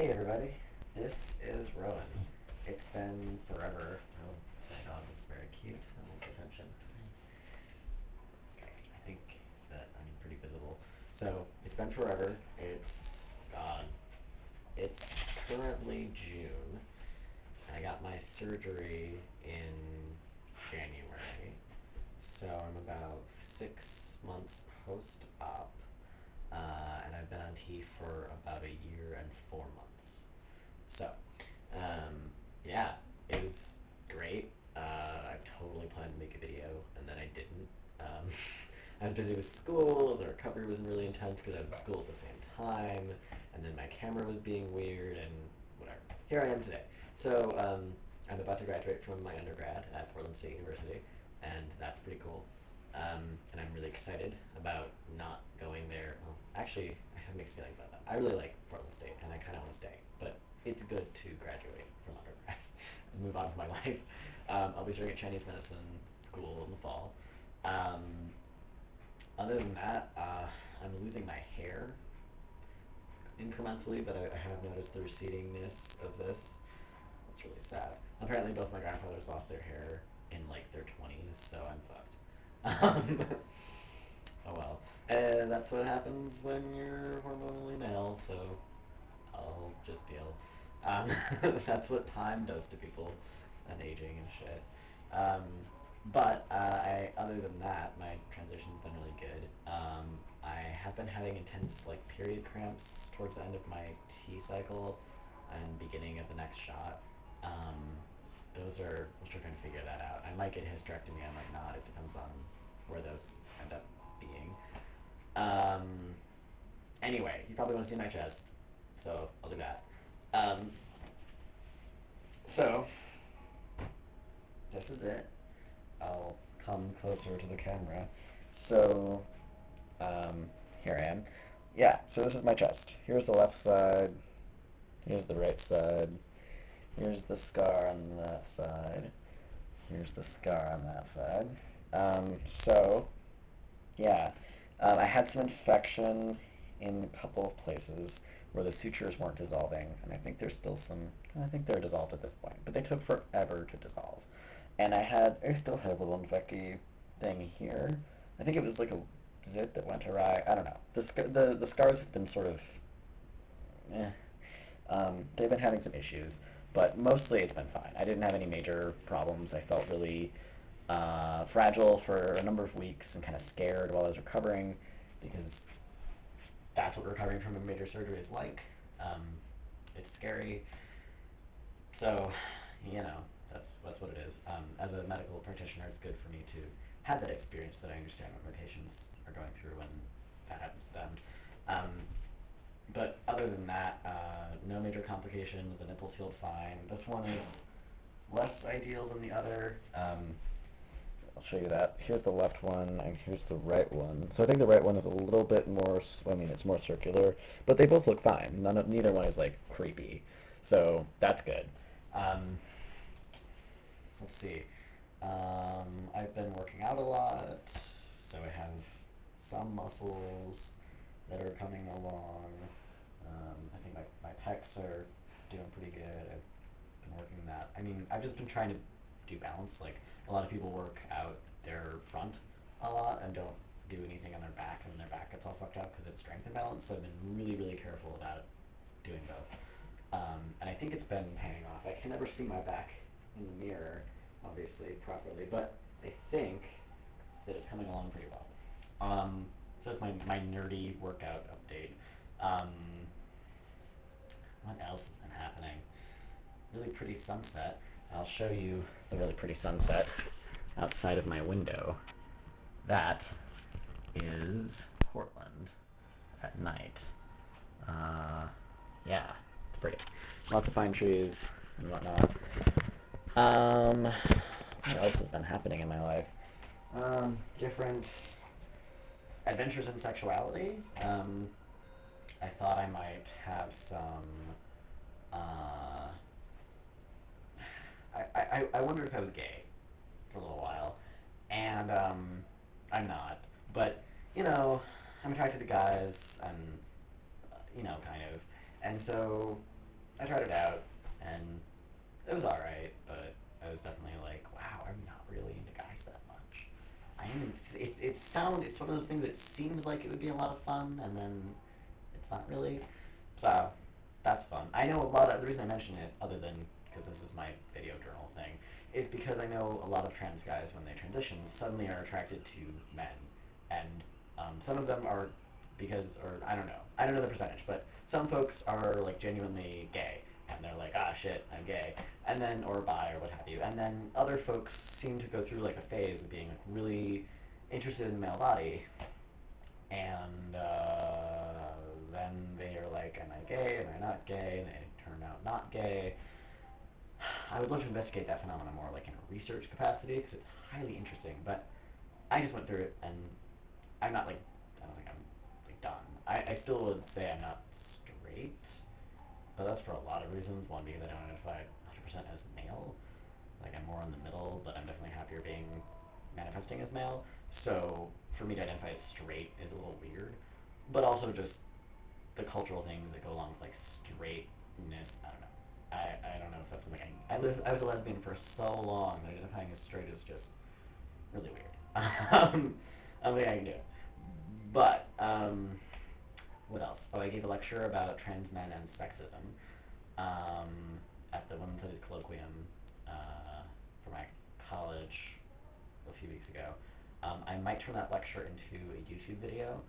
Hey everybody, this is Rowan. It's been forever. Oh, my dog is very cute. I won't pay attention. Okay, I think that I'm pretty visible. So, it's been forever. God, it's currently June. I got my surgery in January. So, I'm about 6 months post op. And I've been on T for about a year and 4 months. So, um, yeah, it was great. I totally planned to make a video, and then I didn't. Um, I was busy with school. The recovery wasn't really intense because I was in school at the same time, and then my camera was being weird, and whatever. Here I am today. So I'm about to graduate from my undergrad at Portland State University, and that's pretty cool. And I'm really excited about not going there. Well, actually, I have mixed feelings about that. I really like Portland State, and I kind of want to stay, but it's good to graduate from undergrad and move on with my life. I'll be starting at Chinese medicine school in the fall. Um, Other than that, I'm losing my hair incrementally, but I have noticed the recedingness of this. It's really sad. Apparently, both my grandfathers lost their hair in like their 20s, so I'm fucked. Oh well. And that's what happens when you're hormonally male, so I'll just deal. Um, that's what time does to people and aging and shit. Um, other than that, my transition's been really good. I have been having intense like period cramps towards the end of my T cycle and beginning of the next shot. Um, we're still trying to figure that out. I might get hysterectomy, I might not. It depends on where those end up being. Um, anyway, you probably want to see my chest, so I'll do that. Um, so this is it. I'll come closer to the camera. So, um, here I am. Yeah, so this is my chest. Here's the left side. Here's the right side. Here's the scar on that side. Here's the scar on that side. So, yeah. I had some infection in a couple of places where the sutures weren't dissolving, and I think there's still some. I think they're dissolved at this point, but they took forever to dissolve. And I still have a little infecty thing here. I think it was like a zit that went awry. I don't know. The scars have been sort of, eh. They've been having some issues, but mostly it's been fine. I didn't have any major problems. I felt really fragile for a number of weeks and kind of scared while I was recovering because that's what recovering from a major surgery is like. Um, it's scary. So, you know, that's what it is. As a medical practitioner, it's good for me to have that experience that I understand what my patients are going through when that happens to them. Um, but other than that, no major complications. The nipples healed fine. This one is less ideal than the other. I'll show you that. Here's the left one, and here's the right one. So I think the right one is a little bit more, I mean, it's more circular, but they both look fine. Neither one is, like, creepy. So that's good. Um, let's see. I've been working out a lot, so I have some muscles that are coming along. I think my pecs are doing pretty good. I've been working that. I mean, I've just been trying to do balance. Like, a lot of people work out their front a lot and don't do anything on their back, and their back gets all fucked up because it's strength and balance. So I've been really, really careful about doing both. And I think it's been paying off. I can never see my back in the mirror, obviously, properly, but I think that it's coming along pretty well. So that's my nerdy workout update. Um, what else has been happening? Really pretty sunset. I'll show you the really pretty sunset outside of my window. That is Portland at night. Yeah, it's pretty. Lots of pine trees and whatnot. What else has been happening in my life? Different adventures in sexuality. I thought I might have some. Uh, I wondered if I was gay for a little while, and I'm not. But you know, I'm attracted to guys, and kind of, and so I tried it out, and it was alright, but I was definitely like, wow, I'm not really into guys that much. I am. It's one of those things that seems like it would be a lot of fun, and then it's not really. So that's fun. I know a lot of the reason I mention it, other than because this is my video journal thing, is because I know a lot of trans guys when they transition suddenly are attracted to men, and some of them are because, or I don't know the percentage, but some folks are like genuinely gay, and they're like, ah, shit, I'm gay, and then or bi or what have you, and then other folks seem to go through like a phase of being like really interested in the male body, and then they are like, am I gay? Am I not gay? And they turn out not gay. I would love to investigate that phenomenon more, like in a research capacity, because it's highly interesting. But I just went through it, and I'm not like, I don't think I'm like done. I still would say I'm not straight, but that's for a lot of reasons. One, because I don't identify 100% as male. Like I'm more in the middle, but I'm definitely happier being manifesting as male. So for me to identify as straight is a little weird. But also just the cultural things that go along with like straightness. I don't know. I don't know if that's something I was a lesbian for so long that identifying as straight is just really weird. I don't think I can do it. But what else? Oh, I gave a lecture about trans men and sexism at the Women's Studies Colloquium for my college a few weeks ago. I might turn that lecture into a YouTube video.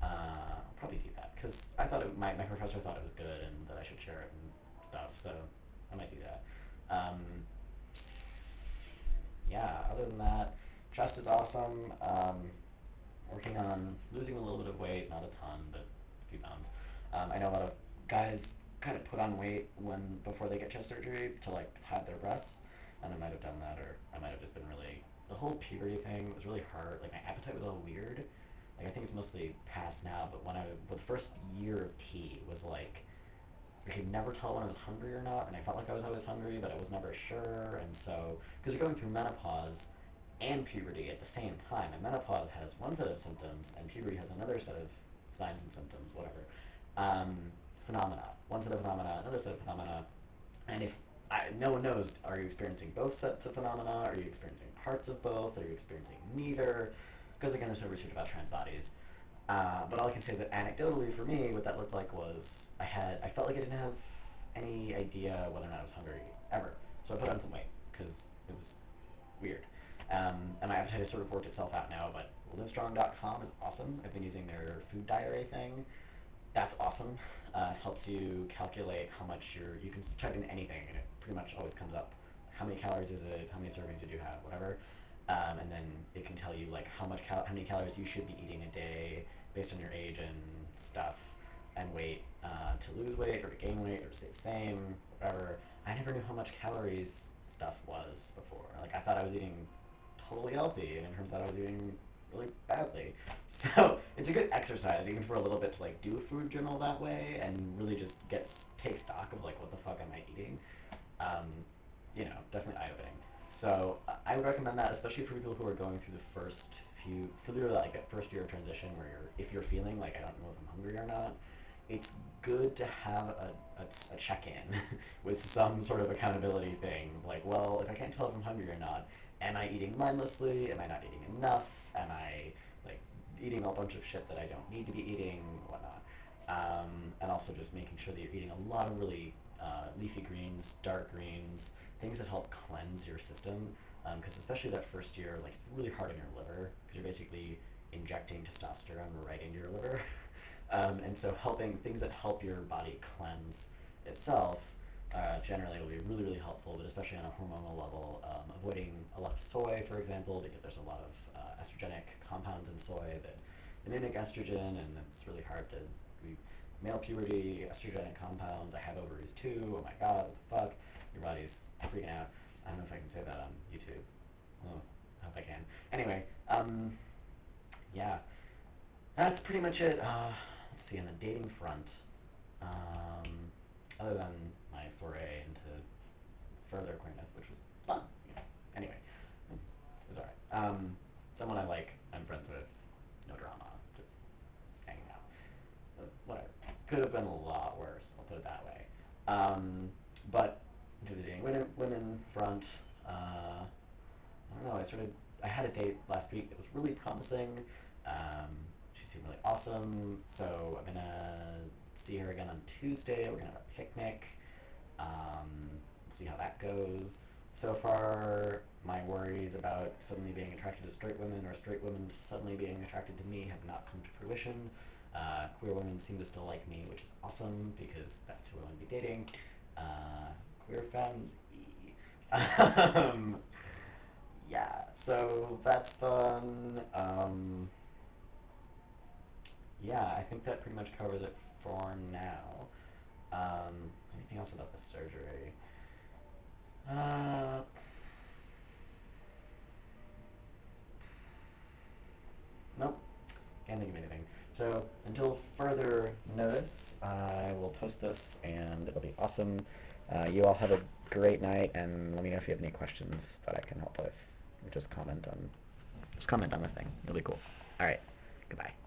I'll probably do that because I thought my professor thought it was good and that I should share it and stuff. So I might do that. Um, yeah. Other than that, chest is awesome. Working on losing a little bit of weight, not a ton, but a few pounds. I know a lot of guys kind of put on weight when before they get chest surgery to like hide their breasts, and I might have done that, or I might have just been really the whole puberty thing was really hard. Like my appetite was all weird. Like I think it's mostly past now, but when I the first year of T was like I could never tell when I was hungry or not, and I felt like I was always hungry, but I was never sure, and so because you're going through menopause and puberty at the same time, and menopause has one set of symptoms, and puberty has another set of signs and symptoms, whatever. Um, Phenomena. One set of phenomena, another set of phenomena, and if no one knows, are you experiencing both sets of phenomena? Are you experiencing parts of both? Are you experiencing neither? Because again, there's no research about trans bodies. But all I can say is that anecdotally for me, what that looked like was I felt like I didn't have any idea whether or not I was hungry ever. So I put on some weight because it was weird. And my appetite has sort of worked itself out now, but Livestrong.com is awesome. I've been using their food diary thing. That's awesome. It helps you calculate how much you can type in anything and it pretty much always comes up. How many calories is it? How many servings did you have? Whatever. And then it can tell you like how many calories you should be eating a day based on your age and stuff and weight to lose weight or to gain weight or to stay the same, whatever. I never knew how much calories stuff was before. Like I thought I was eating totally healthy, and it turns out I was eating really badly. So it's a good exercise, even for a little bit, to like do a food journal that way and really just take stock of like what the fuck am I eating. Um, Definitely eye opening. So I would recommend that, especially for people who are going through the like that first year of transition, where if you're feeling like I don't know if I'm hungry or not, it's good to have a check-in with some sort of accountability thing. Like, well, if I can't tell if I'm hungry or not, am I eating mindlessly? Am I not eating enough? Am I like eating a bunch of shit that I don't need to be eating? Whatnot. And also just making sure that you're eating a lot of really leafy greens, dark greens, things that help cleanse your system. Because especially that first year, like it's really hard on your liver because you're basically injecting testosterone right into your liver. And so helping things that help your body cleanse itself generally will be really, really helpful, but especially on a hormonal level. Avoiding a lot of soy, for example, because there's a lot of estrogenic compounds in soy that mimic estrogen, and it's really hard to. Male puberty, estrogenic compounds. I have ovaries too. Oh my god, what the fuck? Your body's freaking out. I don't know if I can say that on YouTube. Oh, I hope I can. Anyway, yeah, that's pretty much it. Let's see, on the dating front, other than my foray into further acquaintance, which was fun. Anyway, it was alright. Someone I like, I'm friends with, no drama, just hanging out. Whatever. Could have been a lot worse, I'll put it that way. But to the dating women front, I don't know. I had a date last week that was really promising. She seemed really awesome. So I'm gonna see her again on Tuesday. We're gonna have a picnic. See how that goes. So far, my worries about suddenly being attracted to straight women or straight women suddenly being attracted to me have not come to fruition. Queer women seem to still like me, which is awesome because that's who I want to be dating. Queer femmes. um, yeah, so that's fun. Yeah, I think that pretty much covers it for now. Anything else about the surgery? Uh, nope, can't think of anything. So until further notice, I will post this and it'll be awesome. You all have a great night, and let me know if you have any questions that I can help with. Just comment on the thing. It'll be cool. All right, goodbye.